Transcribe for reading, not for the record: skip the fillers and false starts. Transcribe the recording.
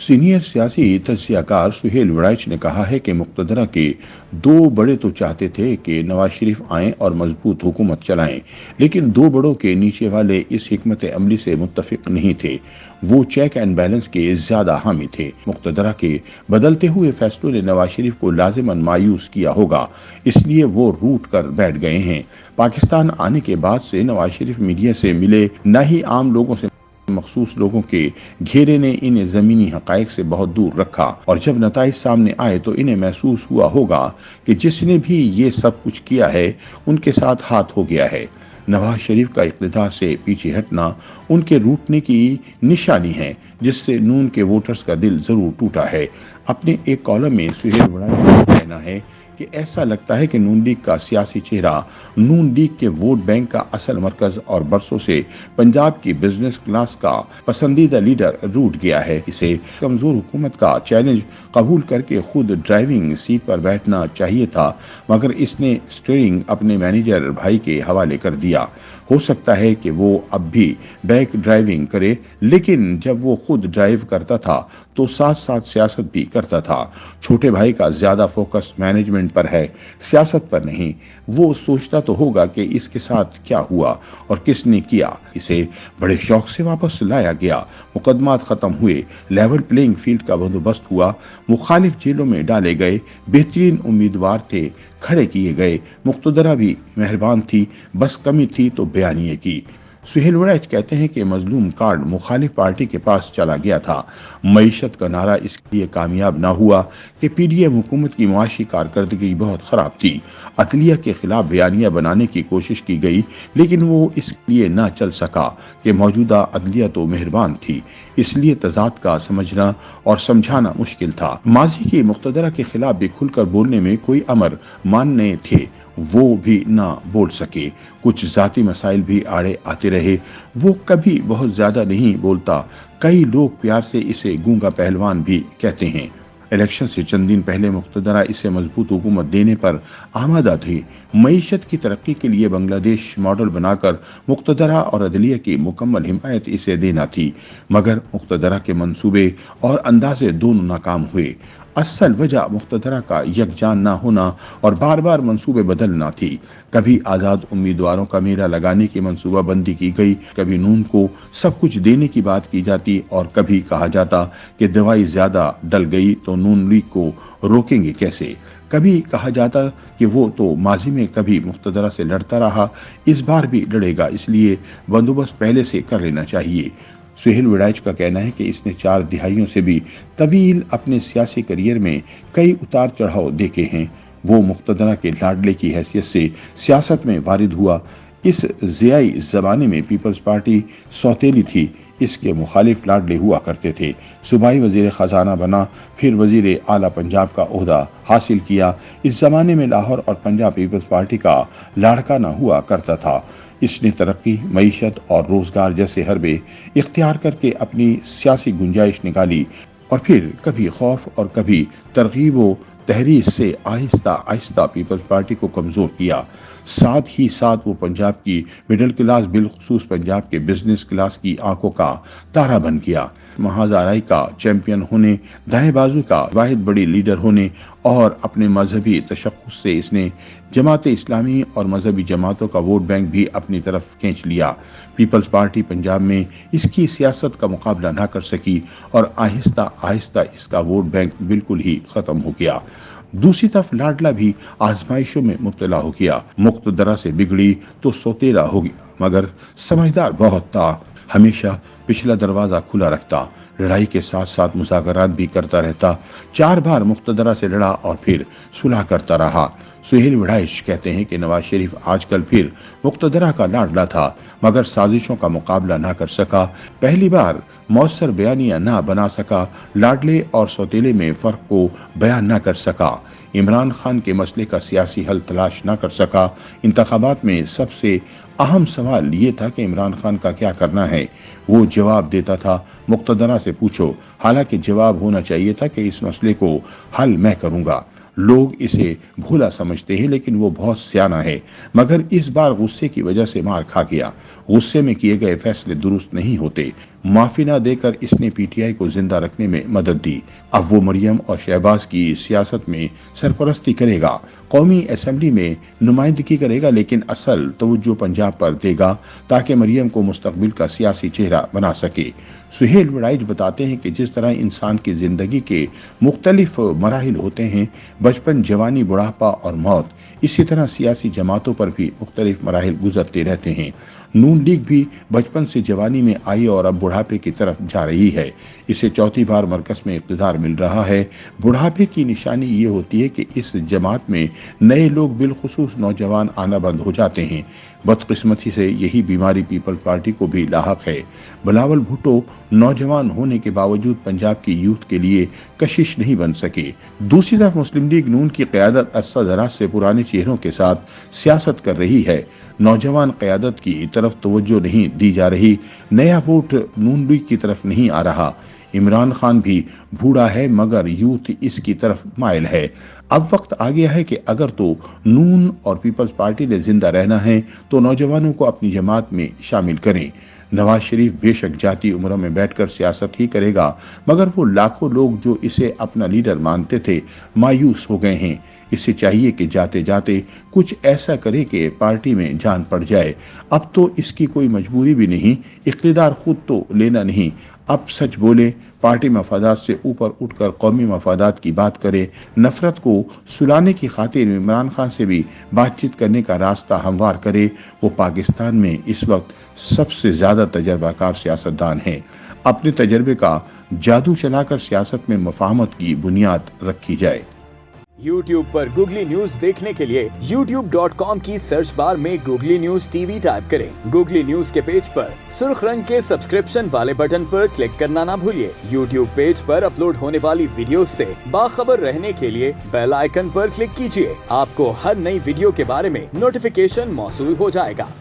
Senior सियासी तज्जियाकार सुहेल वड़ैच ने कहा है कि मुक्तदरा के दो बड़े तो चाहते थे कि नवाज शरीफ आएं और मजबूत हुकूमत चलाएं, लेकिन दो बड़ों के नीचे वाले इस हिकमत अमली से मुत्तफिक नहीं थे। वो चेक एंड बैलेंस के ज्यादा हामी थे। मुक्तदरा के बदलते हुए फैसलों ने नवाज शरीफ को लाजिमन मायूस किया होगा, इसलिए वो रूठ कर बैठ गए हैं। पाकिस्तान आने के बाद से नवाज शरीफ मीडिया से मिले, न ही आम लोगों से मखसूस लोगों के घेरे ने इन्हें जमीनी हकायक से बहुत दूर रखा, और जब नताइज सामने आए तो इन्हें महसूस हुआ होगा कि जिसने भी ये सब कुछ किया है उनके साथ हाथ हो गया है। नवाज शरीफ का इक़्तिदार से पीछे हटना उनके रूठने की निशानी है, जिससे नून के वोटर्स का दिल जरूर टूटा है। अपने एक कॉलम में सुहेल वड़ैच का कहना है कि ऐसा लगता है कि नून लीग का सियासी चेहरा नून लीग के वोट बैंक का असल मरकज और बरसों से पंजाब की बिजनेस क्लास का पसंदीदा लीडर रूठ गया है। इसे कमजोर हुकूमत का चैलेंज कबूल करके खुद ड्राइविंग सीट पर बैठना चाहिए था, मगर इसने स्टीयरिंग अपने मैनेजर भाई के हवाले कर दिया। हो सकता है कि वो अब भी बैक ड्राइविंग करे, लेकिन जब वो खुद ड्राइव करता था तो साथ साथ सियासत भी करता था। छोटे भाई का ज्यादा फोकस मैनेजमेंट पर है, सियासत पर नहीं। वो सोचता तो होगा कि इसके साथ क्या हुआ और किसने किया। इसे बड़े शौक से वापस लाया गया, मुकदमात खत्म हुए, लेवल प्लेइंग फील्ड का बंदोबस्त हुआ, मुखालिफ जेलों में डाले गए, बेहतरीन उम्मीदवार थे खड़े किए गए। मुक्तदरा भी मेहरबान थी, बस कमी थी तो बयानिए की। सुहेल वड़ैच कहते हैं कि मजलूम कार्ड मुखालिफ पार्टी के पास चला गया था। मईशत का नारा इसलिए कामयाब ना हुआ कि पीडीएम हुकूमत की मुआशी कारकर्दगी बहुत खराब थी। अदलिया के खिलाफ बयानिया बनाने की कोशिश की गई, लेकिन वो इसलिए ना चल सका कि मौजूदा अदलिया तो मेहरबान थी, इसलिए तजाद का समझना और समझाना मुश्किल था। माजी की मुक्तदरा के खिलाफ भी खुलकर बोलने में कोई अमर मानने थे, वो भी ना बोल सके। कुछ जाती मसाइल भी आड़े आते रहे। वो कभी बहुत ज्यादा नहीं बोलता, कई लोग प्यार से इसे गूंगा पहलवान भी कहते हैं। इलेक्शन से चंद दिन पहले मुक्तदरा इसे मजबूत हुकूमत देने पर आमादा थे। मईशत की तरक्की के लिए बांग्लादेश मॉडल बनाकर मुक्तदरा और अदलिया की मुकम्मल हिमायत इसे देना थी, मगर मुक्तदरा के मंसूबे और अंदाजे दोनों नाकाम हुए। असल वजह मुक्तदरा का यकजान ना होना और बार बार मंसूबे बदलना थी। कभी आज़ाद उम्मीदवारों का मेला लगाने की मंसूबा बंदी की गई, कभी नून को सब कुछ देने की बात की जाती, और कभी कहा जाता कि दवाई ज्यादा डल गई तो नून लीग को रोकेंगे कैसे। कभी कहा जाता कि वो तो माजी में कभी मुक्तदरा से लड़ता रहा, इस बार भी लड़ेगा, इसलिए बंदोबस्त पहले से कर लेना चाहिए। सुहेल वड़ैच का कहना है कि इसने 4 दिहाइयों से भी तवील अपने सियासी करियर में कई उतार चढ़ाव देखे हैं। वो मुक्तदरा के लाडले की हैसियत से सियासत में वारिद हुआ। इस ज़ियाई ज़माने में पीपल्स पार्टी सौतेली थी, इसके मुखालिफ लाडले हुआ करते थे। सूबाई वजीर खजाना बना, फिर वजीर आला पंजाब का ओहदा हासिल किया। इस जमाने में लाहौर और पंजाब पीपल्स पार्टी का लाड़काना हुआ करता था। इसने तरक्की, मईशत और रोजगार जैसे हरबे इख्तियार करके अपनी सियासी गुंजाइश निकाली, और फिर कभी खौफ और कभी तरगीब व तहरीर से आहिस्ता आहिस्ता पीपल्स पार्टी को कमजोर किया। साथ ही साथ वो पंजाब की मिडिल क्लास, बिलखुसूस पंजाब के बिजनेस क्लास की आंखों का तारा बन गया। महाजाराई का चैंपियन होने, दाएं बाजू का वाहिद बड़ी लीडर होने और अपने मजहबी तशक्कुस से इसने जमात इस्लामी और मजहबी जमातों का वोट बैंक भी अपनी तरफ खींच लिया। पीपल्स पार्टी पंजाब में इसकी सियासत का मुकाबला ना कर सकी और आहिस्ता आहिस्ता इसका वोट बैंक बिल्कुल ही खत्म हो गया। दूसरी तरफ लाडला भी आजमाइशों में मुब्तला हो गया। मुक्तदरा से बिगड़ी तो सौतेला हो गया, मगर समझदार बहुत था। हमेशा पिछला दरवाजा खुला रखता, लड़ाई के साथ साथ मुज़ाकरात भी करता रहता। 4 बार मुक्तदरा से लड़ा और फिर सुलह करता रहा। सुहेल वड़ैच कहते हैं कि नवाज शरीफ आजकल फिर मुक्तदरा का लाडला था, मगर साजिशों का मुकाबला ना कर सका। पहली बार मौसर बयानिया ना बना सका, लाडले और सौतेले में फर्क को बयान ना कर सका। इमरान खान के मसले का सियासी हल तलाश ना कर सका। इंतखाबात में सबसे अहम सवाल ये था कि इमरान खान का क्या करना है। वो जवाब देता था, मुक्तदरा से पूछो। हालांकि जवाब होना चाहिए था कि इस मसले को हल मैं करूंगा। लोग इसे भोला समझते हैं, लेकिन वो बहुत सियाना है, मगर इस बार गुस्से की वजह से मार खा गया। गुस्से में किए गए फैसले दुरुस्त नहीं होते। माफी न देकर इसने पीटीआई को जिंदा रखने में मदद दी। अब वो मरियम और शहबाज की सियासत में सरपरस्ती करेगा, कौमी असेंबली में नुमाइंदगी करेगा, लेकिन असल तवज्जो पंजाब पर देगा ताकि मरियम को मुस्तकबिल का सियासी चेहरा बना सके। सुहेल वड़ाइच बताते हैं कि जिस तरह इंसान की जिंदगी के मुख्तलिफ मराहिल होते हैं, बचपन, जवानी, बुढ़ापा और मौत, इसी तरह सियासी जमातों पर भी मुख्तलिफ मराहिल गुजरते रहते हैं। नून लीग भी बचपन से जवानी में आई और अब बुढ़ापे की तरफ जा रही है। इसे चौथी बार मरकज में इक़्तिदार मिल रहा है। बुढ़ापे की निशानी ये होती है कि इस जमात में नए लोग, बिलखुसूस नौजवान, आना बंद हो जाते हैं। बदकिस्मती से यही बीमारी पीपल्स पार्टी को भी लाहक है। बिलावल भुट्टो नौजवान होने के बावजूद पंजाब की यूथ के लिए कशिश नहीं बन सके। दूसरी तरफ मुस्लिम लीग नून की क़यादत अरसा दराज से पुराने चेहरों के साथ सियासत कर रही है। नौजवान क़यादत की तरफ तवज्जो नहीं दी जा रही, नया वोट नून लीग की तरफ नहीं आ रहा। इमरान खान भी बूढ़ा है मगर यूथ इसकी तरफ माइल है। अब वक्त आ गया है कि अगर तो नून और पीपल्स पार्टी ने जिंदा रहना है तो नौजवानों को अपनी जमात में शामिल करें। नवाज शरीफ बेशक जाती उम्र में बैठकर सियासत ही करेगा, मगर वो लाखों लोग जो इसे अपना लीडर मानते थे मायूस हो गए हैं। इसे चाहिए कि जाते जाते कुछ ऐसा करे कि पार्टी में जान पड़ जाए। अब तो इसकी कोई मजबूरी भी नहीं, इक़्तिदार खुद तो लेना नहीं। अब सच बोले, पार्टी मफादात से ऊपर उठकर कौमी मफादात की बात करे, नफरत को सुलाने की खातिर इमरान खान से भी बातचीत करने का रास्ता हमवार करे। वो पाकिस्तान में इस वक्त सबसे ज्यादा तजर्बाकार सियासतदान है। अपने तजर्बे का जादू चलाकर सियासत में मफाहमत की बुनियाद रखी जाए। YouTube पर गूगली न्यूज देखने के लिए youtube.com की सर्च बार में गूगली न्यूज टीवी टाइप करें। गूगली न्यूज के पेज पर सुर्ख रंग के सब्सक्रिप्शन वाले बटन पर क्लिक करना ना भूलिए। YouTube पेज पर अपलोड होने वाली वीडियोस से बाखबर रहने के लिए बेल आइकन पर क्लिक कीजिए। आपको हर नई वीडियो के बारे में नोटिफिकेशन मौसूल हो जाएगा।